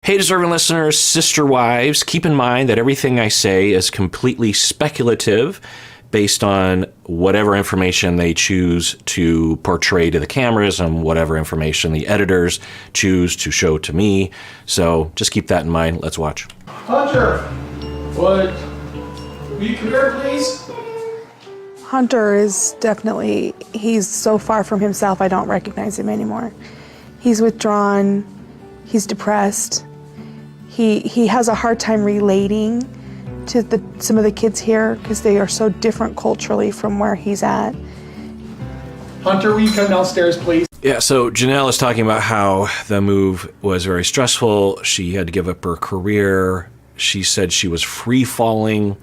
Hey, deserving listeners, sister wives, keep in mind that everything I say is completely speculative based on whatever information they choose to portray to the cameras and whatever information the editors choose to show to me. So just keep that in mind. Let's watch. Hunter, will you come here, please? Hunter is definitely, he's so far from himself, I don't recognize him anymore. He's withdrawn, he's depressed. He has a hard time relating to some of the kids here because they are so different culturally from where he's at. Hunter, will you come downstairs, please? Yeah, so Janelle is talking about how the move was very stressful. She had to give up her career. She said she was free falling.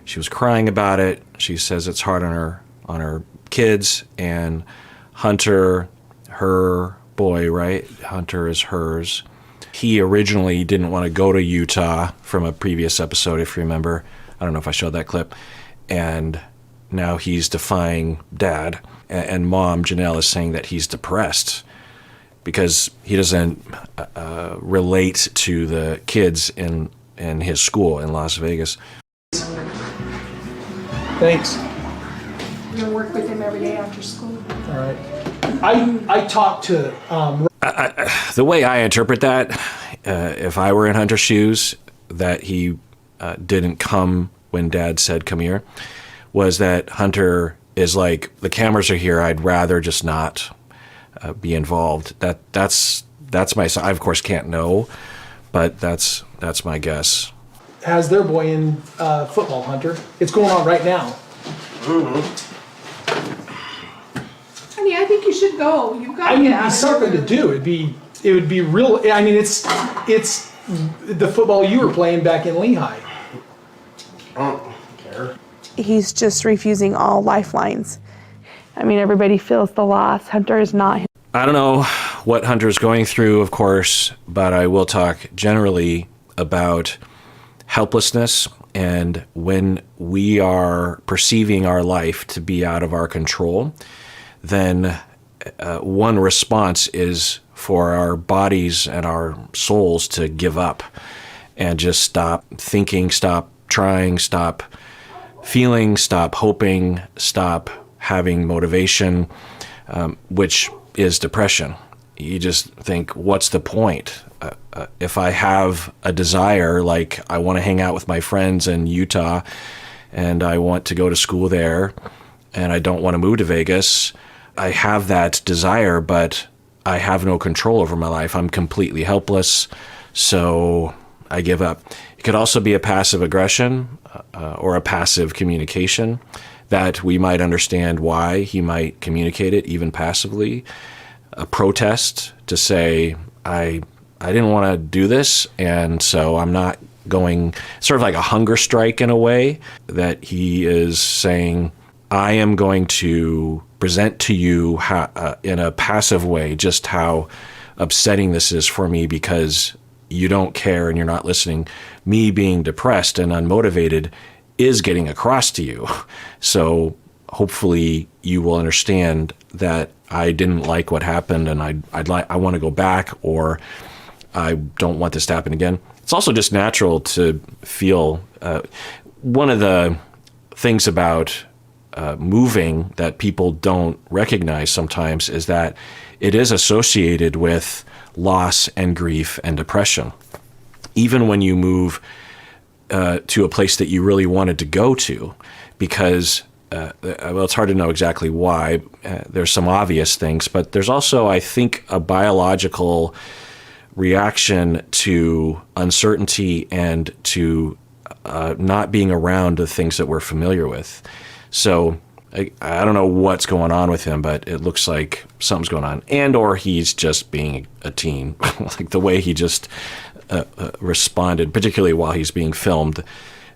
She was crying about it. She says it's hard on her kids. And Hunter, her boy, right? Hunter is hers. He originally didn't want to go to Utah from a previous episode, if you remember. I don't know if I showed that clip. And now he's defying dad. And mom, Janelle, is saying that he's depressed because he doesn't relate to the kids in his school in Las Vegas. Thanks. You're gonna work with him every day after school. All right. I talked to... The way I interpret that, if I were in Hunter's shoes, that he didn't come when dad said come here, was that Hunter is like, the cameras are here, I'd rather just not be involved. That's my... I, of course, can't know, but that's my guess. Has their boy in football, Hunter. It's going on right now. Honey, I think you should go. You've got to get out It'd be of something here. to do. It would be real. I mean, it's the football you were playing back in Lehigh. I don't care. He's just refusing all lifelines. I mean, everybody feels the loss. Hunter is not him. I don't know what Hunter's going through, of course, but I will talk generally about helplessness, and when we are perceiving our life to be out of our control, then one response is for our bodies and our souls to give up and just stop thinking, stop trying, stop feeling, stop hoping, stop having motivation, which is depression. You just think, what's the point? If I have a desire, like I want to hang out with my friends in Utah and I want to go to school there and I don't want to move to Vegas, I have that desire, but I have no control over my life. I'm completely helpless, so I give up. It could also be a passive aggression or a passive communication that we might understand why he might communicate it even passively. A protest to say, I didn't want to do this, and so I'm not going, sort of like a hunger strike in a way, that he is saying, I am going to present to you in a passive way just how upsetting this is for me because you don't care and you're not listening. Me being depressed and unmotivated is getting across to you. So hopefully you will understand that I didn't like what happened and I want to go back, or I don't want this to happen again. It's also just natural to feel, one of the things about moving that people don't recognize sometimes is that it is associated with loss and grief and depression. Even when you move to a place that you really wanted to go to, because well, it's hard to know exactly why. There's some obvious things, but there's also, I think, a biological reaction to uncertainty and to not being around the things that we're familiar with. So I don't know what's going on with him, but it looks like something's going on. And or he's just being a teen. Like the way he just responded, particularly while he's being filmed,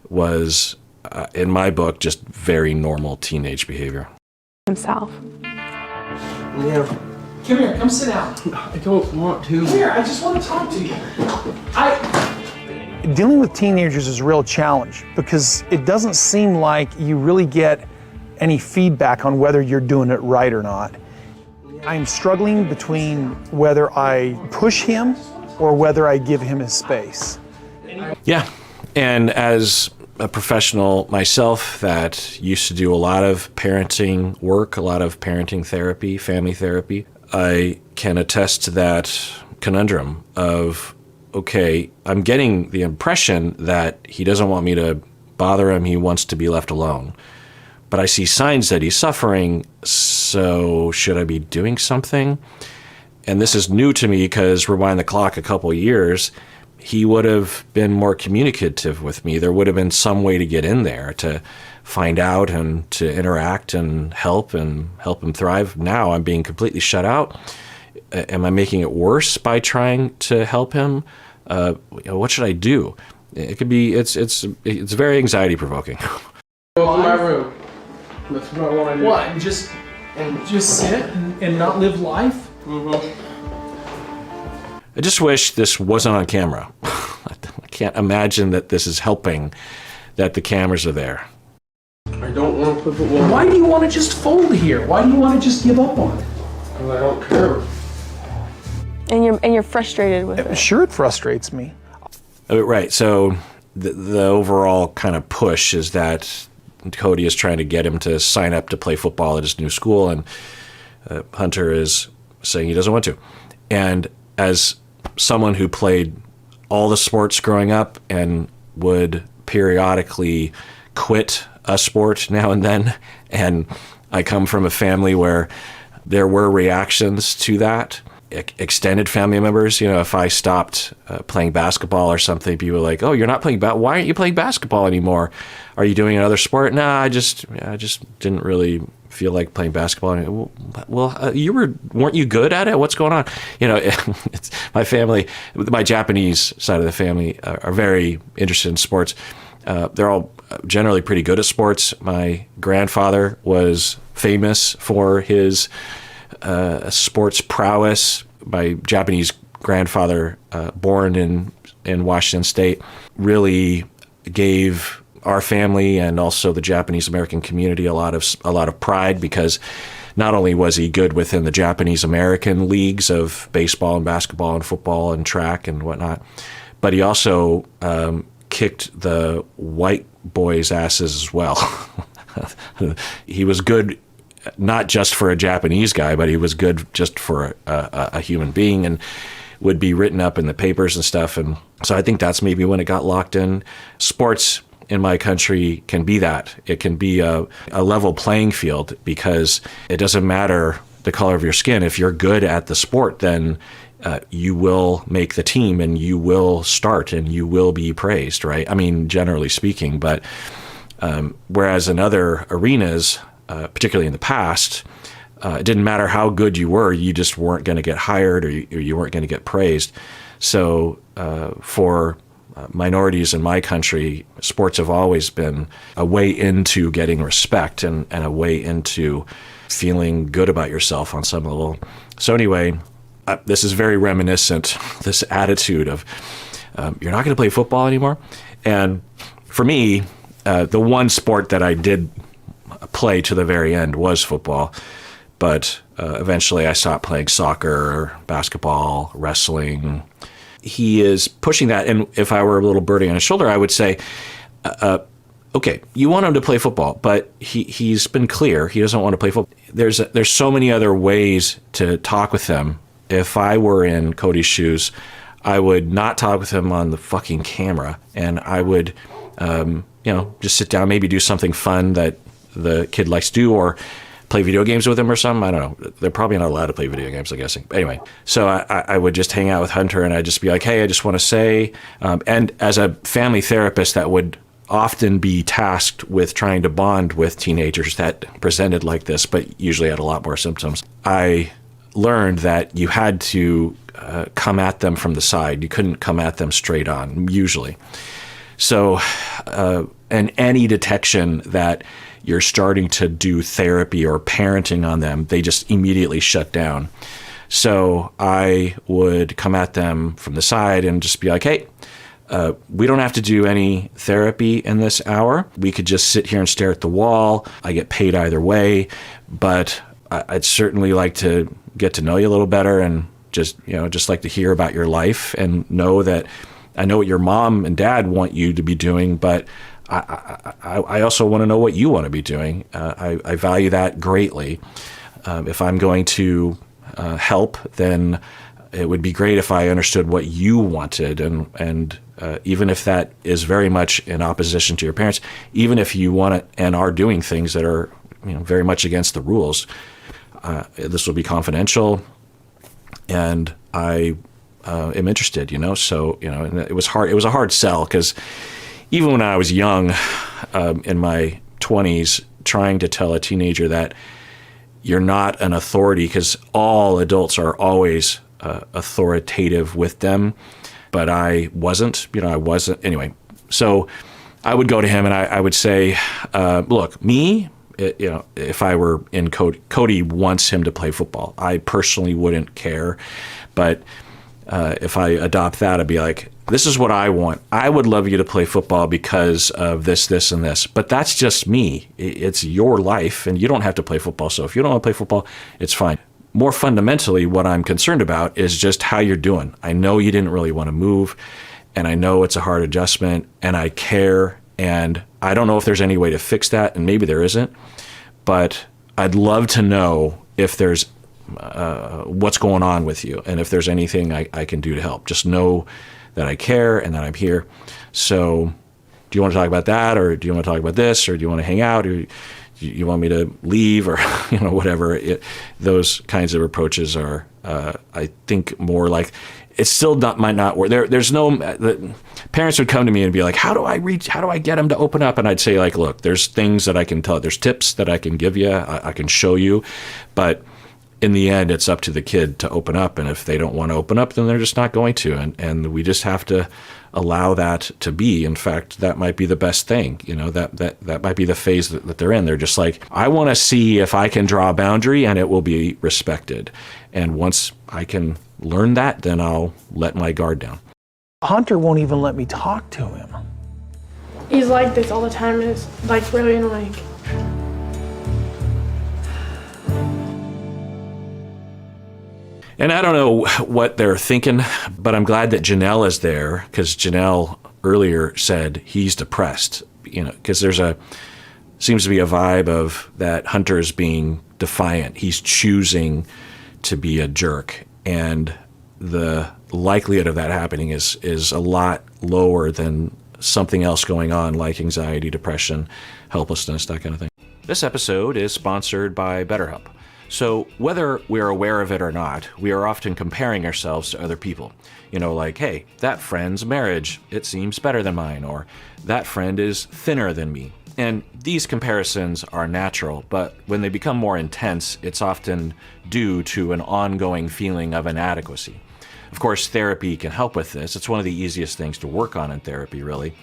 was, in my book, just very normal teenage behavior. Himself. Yeah. Come here, come sit down. I don't want to. Come here, I just want to talk to you. Dealing with teenagers is a real challenge because it doesn't seem like you really get any feedback on whether you're doing it right or not. I'm struggling between whether I push him or whether I give him his space. Yeah. And as a professional myself that used to do a lot of parenting work, a lot of parenting therapy, family therapy, I can attest to that conundrum of, okay, I'm getting the impression that he doesn't want me to bother him. He wants to be left alone. But I see signs that he's suffering, so should I be doing something? And this is new to me because rewind the clock a couple of years, he would have been more communicative with me. There would have been some way to get in there to find out and to interact and help him thrive. Now I'm being completely shut out. Am I making it worse by trying to help him? What should I do? It could be, it's very anxiety provoking. Go to my room. That's what I want to do. What? And just sit and not live life? I just wish this wasn't on camera. I can't imagine that this is helping, that the cameras are there. I don't want to put the one. Why do you want to just fold here? Why do you want to just give up on it? Because I don't care. And you're frustrated with it. Sure, it frustrates me. Right. So the overall kind of push is that Cody is trying to get him to sign up to play football at his new school, and Hunter is saying he doesn't want to. And as someone who played all the sports growing up and would periodically quit a sport now and then, and I come from a family where there were reactions to that. Extended family members, if I stopped playing basketball or something, people were like, "Oh, you're not playing why aren't you playing basketball anymore? Are you doing another sport?" "Nah, I just didn't really feel like playing basketball." Well, weren't you good at it? What's going on? It's my family, my Japanese side of the family are very interested in sports. They're all generally pretty good at sports. My grandfather was famous for his sports prowess. My Japanese grandfather, born in Washington State, really gave our family and also the Japanese American community a lot of pride, because not only was he good within the Japanese American leagues of baseball and basketball and football and track and whatnot, but he also kicked the white boys' asses as well. He was good not just for a Japanese guy, but he was good just for a human being, and would be written up in the papers and stuff. And so I think that's maybe when it got locked in. Sports in my country can be that. It can be a level playing field, because it doesn't matter the color of your skin. If you're good at the sport, then you will make the team and you will start and you will be praised, right? I mean, generally speaking, but whereas in other arenas, particularly in the past, it didn't matter how good you were, you just weren't going to get hired, or you weren't going to get praised. So for minorities in my country, sports have always been a way into getting respect and a way into feeling good about yourself on some level. So anyway, this is very reminiscent, this attitude of you're not going to play football anymore. And for me, the one sport that I did play to the very end was football, but eventually I stopped playing soccer, basketball, wrestling. He is pushing that, and if I were a little birdie on his shoulder, I would say, okay, you want him to play football, but he's been clear he doesn't want to play football. There's so many other ways to talk with him. If I were in Cody's shoes, I would not talk with him on the fucking camera, and I would just sit down, maybe do something fun that the kid likes to do, or play video games with him or something. I don't know. They're probably not allowed to play video games, I'm guessing. But anyway, so I would just hang out with Hunter, and I'd just be like, hey, I just want to say, and as a family therapist that would often be tasked with trying to bond with teenagers that presented like this, but usually had a lot more symptoms, I learned that you had to come at them from the side. You couldn't come at them straight on, usually. So, and any detection that you're starting to do therapy or parenting on them, they just immediately shut down. So I would come at them from the side and just be like, hey, we don't have to do any therapy in this hour. We could just sit here and stare at the wall. I get paid either way, but I'd certainly like to get to know you a little better. And just like to hear about your life and know that I know what your mom and dad want you to be doing, but I also want to know what you want to be doing. I value that greatly. If I'm going to help, then it would be great if I understood what you wanted, and even if that is very much in opposition to your parents, even if you want to and are doing things that are very much against the rules, this will be confidential, and I am interested. So and it was hard. It was a hard sell because even when I was young, in my 20s, trying to tell a teenager that you're not an authority, because all adults are always authoritative with them, but I wasn't. I wasn't anyway. So I would go to him and I would say, "Look, me." If I were in Cody wants him to play football. I personally wouldn't care, but if I adopt that, I'd be like, this is what I want. I would love you to play football because of this, this, and this. But that's just me. It's your life, and you don't have to play football. So if you don't want to play football, it's fine. More fundamentally, what I'm concerned about is just how you're doing. I know you didn't really want to move, and I know it's a hard adjustment, and I care, and I don't know if there's any way to fix that, and maybe there isn't, but I'd love to know if there's what's going on with you, and if there's anything I can do to help. Just know that I care and that I'm here. So do you want to talk about that, or do you want to talk about this, or do you want to hang out, or do you want me to leave, or whatever. Those kinds of approaches are, I think, more like it still might not work. There's no parents would come to me and be like, how do I get them to open up? And I'd say, like, look, there's things that I can tell. There's tips that I can give you. I can show you, but in the end, it's up to the kid to open up. And if they don't want to open up, then they're just not going to. And we just have to allow that to be. In fact, that might be the best thing. That might be the phase that they're in. They're just like, I want to see if I can draw a boundary and it will be respected. And once I can learn that, then I'll let my guard down. Hunter won't even let me talk to him. He's like this all the time, and it's like really annoying. And I don't know what they're thinking, but I'm glad that Janelle is there, because Janelle earlier said he's depressed, because seems to be a vibe of that Hunter's being defiant. He's choosing to be a jerk. And the likelihood of that happening is a lot lower than something else going on, like anxiety, depression, helplessness, that kind of thing. This episode is sponsored by BetterHelp. So whether we're aware of it or not, we are often comparing ourselves to other people. Like, hey, that friend's marriage, it seems better than mine, or that friend is thinner than me. And these comparisons are natural, but when they become more intense, it's often due to an ongoing feeling of inadequacy. Of course, therapy can help with this. It's one of the easiest things to work on in therapy, really.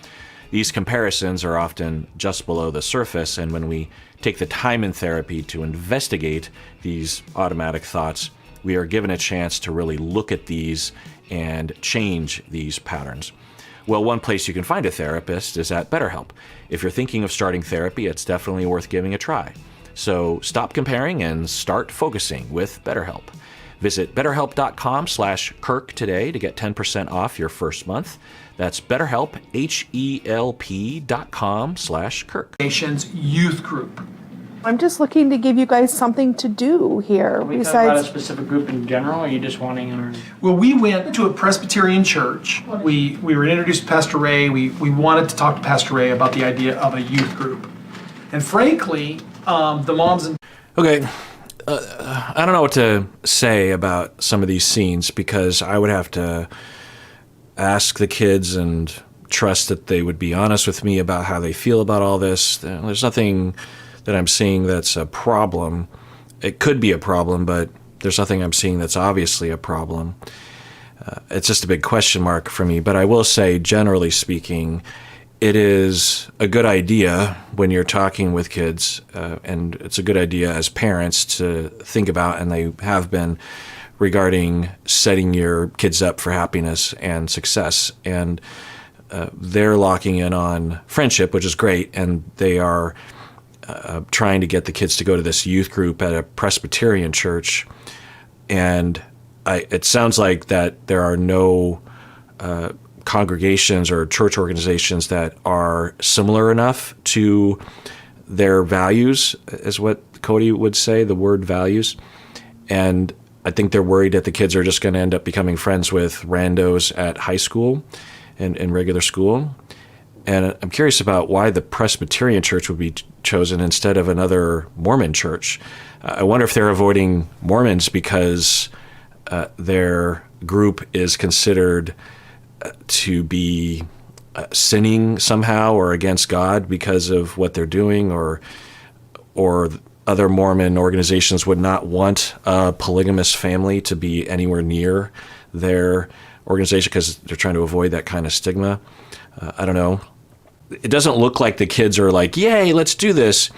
These comparisons are often just below the surface, and when we take the time in therapy to investigate these automatic thoughts, we are given a chance to really look at these and change these patterns. Well, one place you can find a therapist is at BetterHelp. If you're thinking of starting therapy, it's definitely worth giving a try. So stop comparing and start focusing with BetterHelp. Visit BetterHelp.com/Kirk today to get 10% off your first month. That's BetterHelp, HELP.com/Kirk. Nation's youth group. I'm just looking to give you guys something to do here. Are we talking about a Besides, specific group in general, or are you just wanting our... Well, we went to a Presbyterian church. We were introduced to Pastor Ray. We wanted to talk to Pastor Ray about the idea of a youth group. And frankly, the moms and... Okay, I don't know what to say about some of these scenes, because I would have to ask the kids and trust that they would be honest with me about how they feel about all this. There's nothing that I'm seeing that's a problem. It could be a problem, but there's nothing I'm seeing that's obviously a problem. It's just a big question mark for me. But I will say, generally speaking, it is a good idea when you're talking with kids, and it's a good idea as parents to think about, and they have been, regarding setting your kids up for happiness and success. And they're locking in on friendship, which is great, and they are trying to get the kids to go to this youth group at a Presbyterian church. And it sounds like that there are no congregations or church organizations that are similar enough to their values, is what Cody would say, the word values. And I think they're worried that the kids are just going to end up becoming friends with randos at high school and regular school. And I'm curious about why the Presbyterian church would be chosen instead of another Mormon church. I wonder if they're avoiding Mormons because their group is considered to be sinning somehow or against God because of what they're doing, or other Mormon organizations would not want a polygamous family to be anywhere near their organization because they're trying to avoid that kind of stigma. I don't know. It doesn't look like the kids are like, yay, let's do this.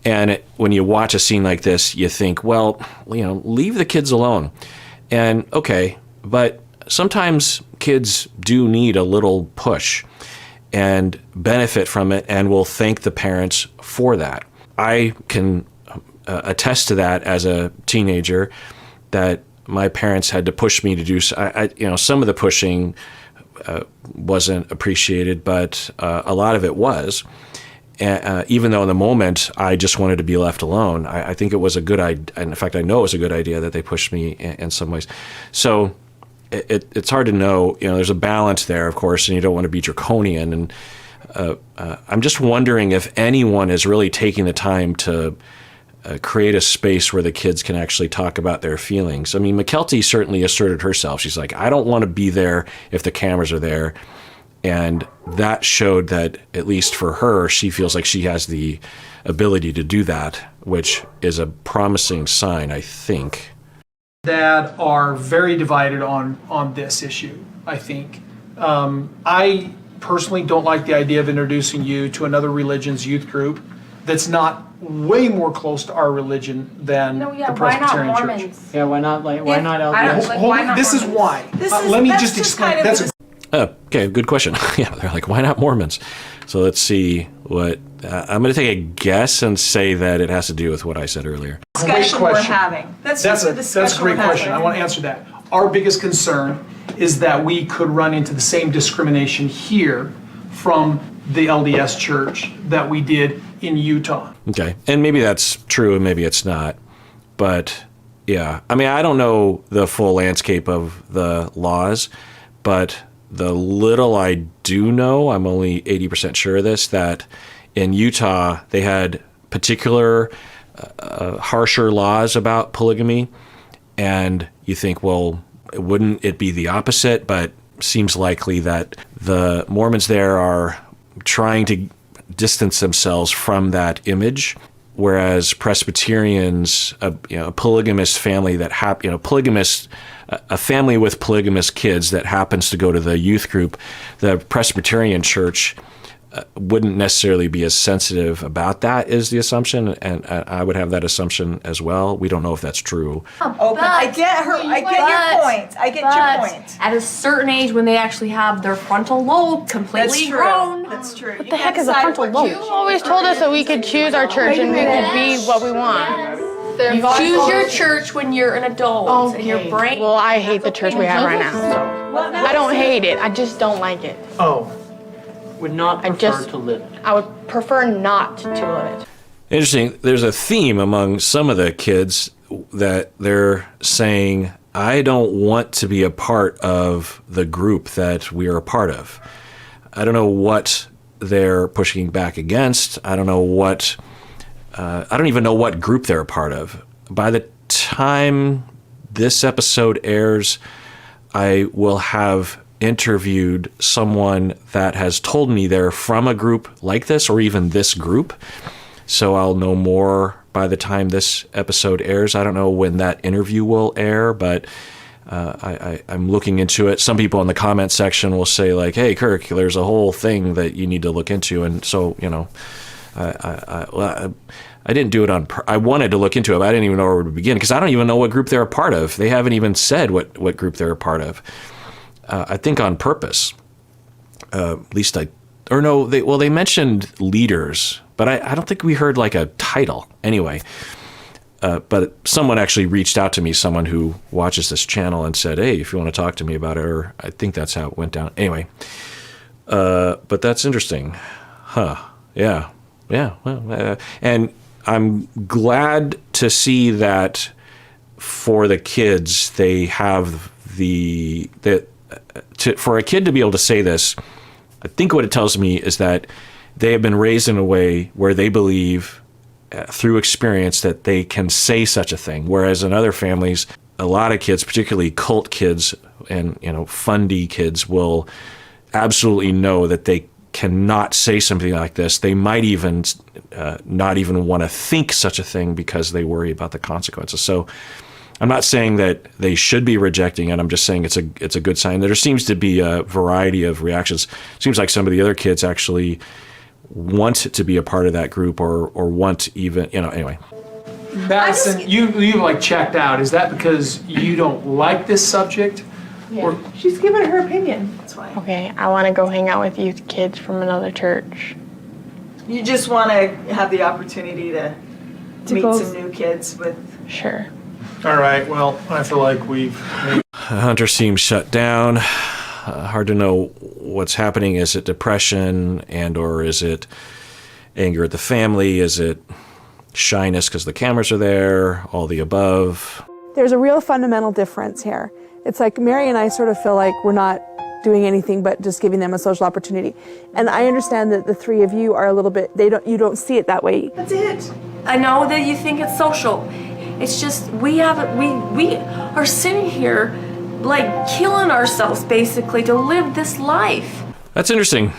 And when you watch a scene like this, you think, well, leave the kids alone. And okay, but sometimes kids do need a little push and benefit from it and will thank the parents for that. I can attest to that as a teenager, that my parents had to push me to do some of the pushing wasn't appreciated, but a lot of it was. Even though in the moment I just wanted to be left alone, I think it was a good idea. In fact, I know it was a good idea that they pushed me in some ways. So it's hard to know. There's a balance there, of course, and you don't want to be draconian. And I'm just wondering if anyone is really taking the time to create a space where the kids can actually talk about their feelings. I mean, McKelty certainly asserted herself. She's like, I don't want to be there if the cameras are there. And that showed that, at least for her, she feels like she has the ability to do that, which is a promising sign, I think. That are very divided on this issue, I think. I personally don't like the idea of introducing you to another religion's youth group that's not way more close to our religion than the Presbyterian Church. Yeah, why not LDS? This is why. Let me just explain. Okay, good question. Yeah, they're like, why not Mormons? So let's see what I'm going to take a guess and say that it has to do with what I said earlier. Discussion we're having. That's a great question. I want to answer that. Our biggest concern is that we could run into the same discrimination here from the LDS Church that we did in Utah. Okay, and maybe that's true and maybe it's not, but yeah. I mean, I don't know the full landscape of the laws, but the little I do know, I'm only 80% sure of this, that in Utah they had particular harsher laws about polygamy, and you think, well, wouldn't it be the opposite? But seems likely that the Mormons there are trying to distance themselves from that image, whereas Presbyterians, a polygamous family that a family with polygamous kids that happens to go to the youth group, the Presbyterian Church wouldn't necessarily be as sensitive about that, is the assumption, and I would have that assumption as well. We don't know if that's true. I get your point. At a certain age, when they actually have their frontal lobe completely grown. That's true. What the heck is a frontal lobe? You always told us that we could choose our church and we could be what we want. You choose your church when you're an adult and your brain. Well, I hate the church we have right now. So. I don't hate it. I just don't like it. Oh. Would not prefer to live it. I would prefer not to live it. Interesting. There's a theme among some of the kids that they're saying, I don't want to be a part of the group that we are a part of. I don't know what they're pushing back against. I don't even know what group they're a part of. By the time this episode airs, I will have interviewed someone that has told me they're from a group like this, or even this group. So I'll know more by the time this episode airs. I don't know when that interview will air, but I'm looking into it. Some people in the comment section will say like, hey, Kirk, there's a whole thing that you need to look into. And so, I didn't do it I wanted to look into it, but I didn't even know where to begin, because I don't even know what group they're a part of. They haven't even said what group they're a part of. I think on purpose. At least they mentioned leaders, but I don't think we heard like a title. Anyway, But someone actually reached out to me, someone who watches this channel, and said, hey, if you want to talk to me about it, or I think that's how it went down. Anyway, but that's interesting. Huh. Yeah. Yeah. Well, and I'm glad to see that for the kids, they have for a kid to be able to say this, I think what it tells me is that they have been raised in a way where they believe through experience that they can say such a thing. Whereas in other families, a lot of kids, particularly cult kids and, fundy kids, will absolutely know that they cannot say something like this. They might even not even want to think such a thing because they worry about the consequences. So I'm not saying that they should be rejecting it. I'm just saying it's a good sign. There seems to be a variety of reactions. It seems like some of the other kids actually want to be a part of that group or want even, anyway. Madison, you like checked out. Is that because you don't like this subject? Yeah. She's giving her opinion. That's why. Okay, I want to go hang out with youth kids from another church. You just want to have the opportunity to meet go- some new kids with. Sure. All right, well, I feel like we've made Hunter seems shut down. Hard to know what's happening. Is it depression or is it anger at the family? Is it shyness because the cameras are there? All the above? There's a real fundamental difference here. It's like Mary and I sort of feel like we're not doing anything but just giving them a social opportunity. And I understand that the three of you are a little bit, you don't see it that way. That's it. I know that you think it's social. It's just we are sitting here like killing ourselves basically to live this life. That's interesting.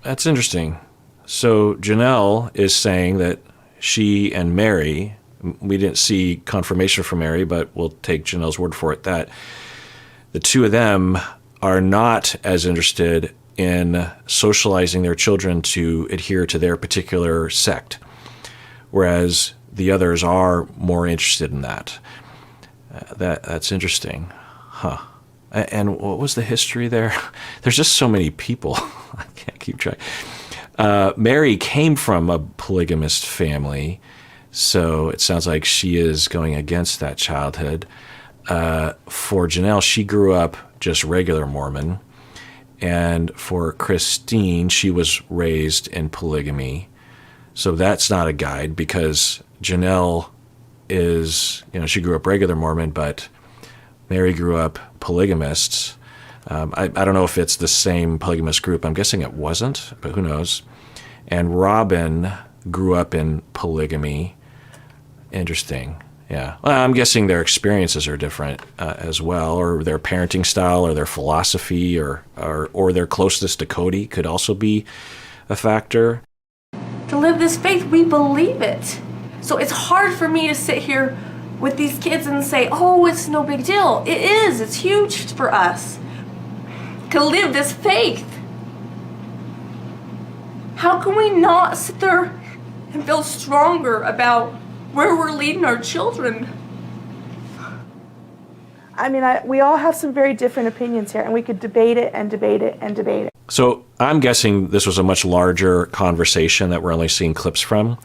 So Janelle is saying that she and Mary, we didn't see confirmation from Mary, but we'll take Janelle's word for it, that the two of them are not as interested in socializing their children to adhere to their particular sect, whereas the others are more interested in that. That's interesting. Huh. And what was the history there? There's just so many people. I can't keep track. Mary came from a polygamist family, so it sounds like she is going against that childhood. For Janelle, she grew up just regular Mormon. And for Christine, she was raised in polygamy. So that's not a guide because Janelle is, she grew up regular Mormon, but Mary grew up polygamists. I don't know if it's the same polygamist group. I'm guessing it wasn't, but who knows. And Robin grew up in polygamy. Interesting. Yeah. Well, I'm guessing their experiences are different as well, or their parenting style or their philosophy or their closeness to Cody could also be a factor. To live this faith, we believe it. So it's hard for me to sit here with these kids and say, oh, it's no big deal. It is. It's huge for us to live this faith. How can we not sit there and feel stronger about where we're leading our children? I mean, we all have some very different opinions here, and we could debate it and debate it and debate it. So I'm guessing this was a much larger conversation that we're only seeing clips from,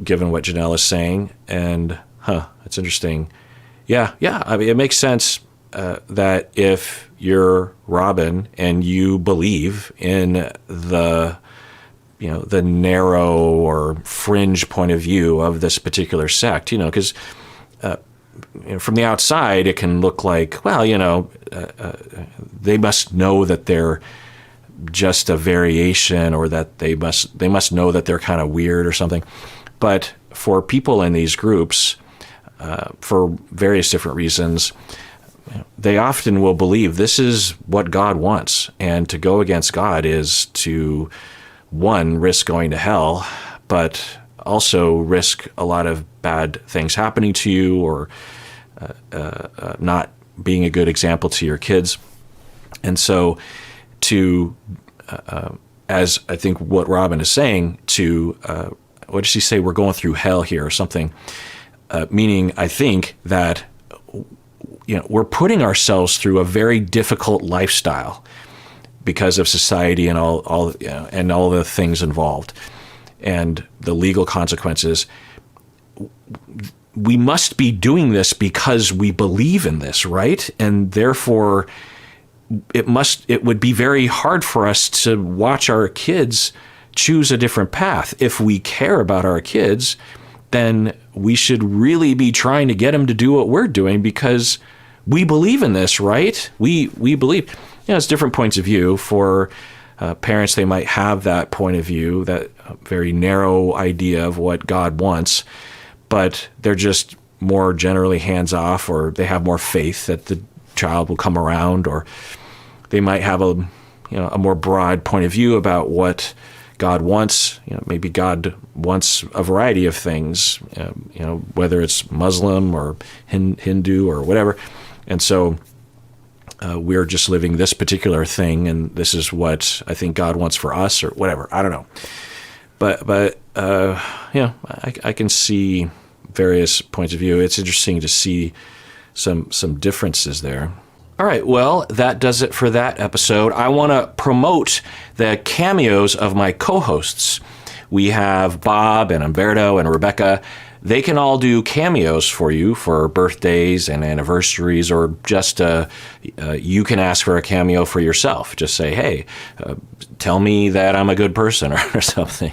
given what Janelle is saying. And, it's interesting. Yeah, I mean, it makes sense that if you're Robin and you believe in the narrow or fringe point of view of this particular sect, because from the outside it can look like, they must know that they're just a variation, or that they must know that they're kind of weird or something. But for people in these groups, for various different reasons, they often will believe this is what God wants, and to go against God is to, one, risk going to hell, but also risk a lot of bad things happening to you, or not being a good example to your kids. And so as I think what Robin is saying, what does she say? We're going through hell here or something, meaning I think that we're putting ourselves through a very difficult lifestyle because of society and all the things involved and the legal consequences. we must be doing this because we believe in this, right? And therefore, it would be very hard for us to watch our kids choose a different path. If we care about our kids, then we should really be trying to get them to do what we're doing because we believe in this, right? We believe. It's different points of view. For parents, they might have that point of view, that very narrow idea of what God wants, but they're just more generally hands-off, or they have more faith that the child will come around, or they might have a more broad point of view about what God wants. Maybe God wants a variety of things, whether it's Muslim or Hindu or whatever. And so we're just living this particular thing, and this is what I think God wants for us, or whatever. I don't know. But I can see various points of view. It's interesting to see some differences there. All right, well, that does it for that episode. I want to promote the cameos of my co-hosts. We have Bob and Umberto and Rebecca. They can all do cameos for you for birthdays and anniversaries, or just you can ask for a cameo for yourself. Just say, hey, tell me that I'm a good person or something.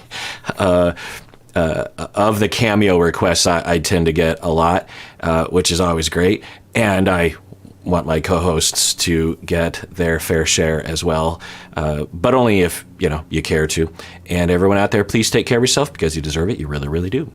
Of the cameo requests, I tend to get a lot, which is always great. And I want my co-hosts to get their fair share as well, but only if you care to. And everyone out there, please take care of yourself because you deserve it. You really, really do.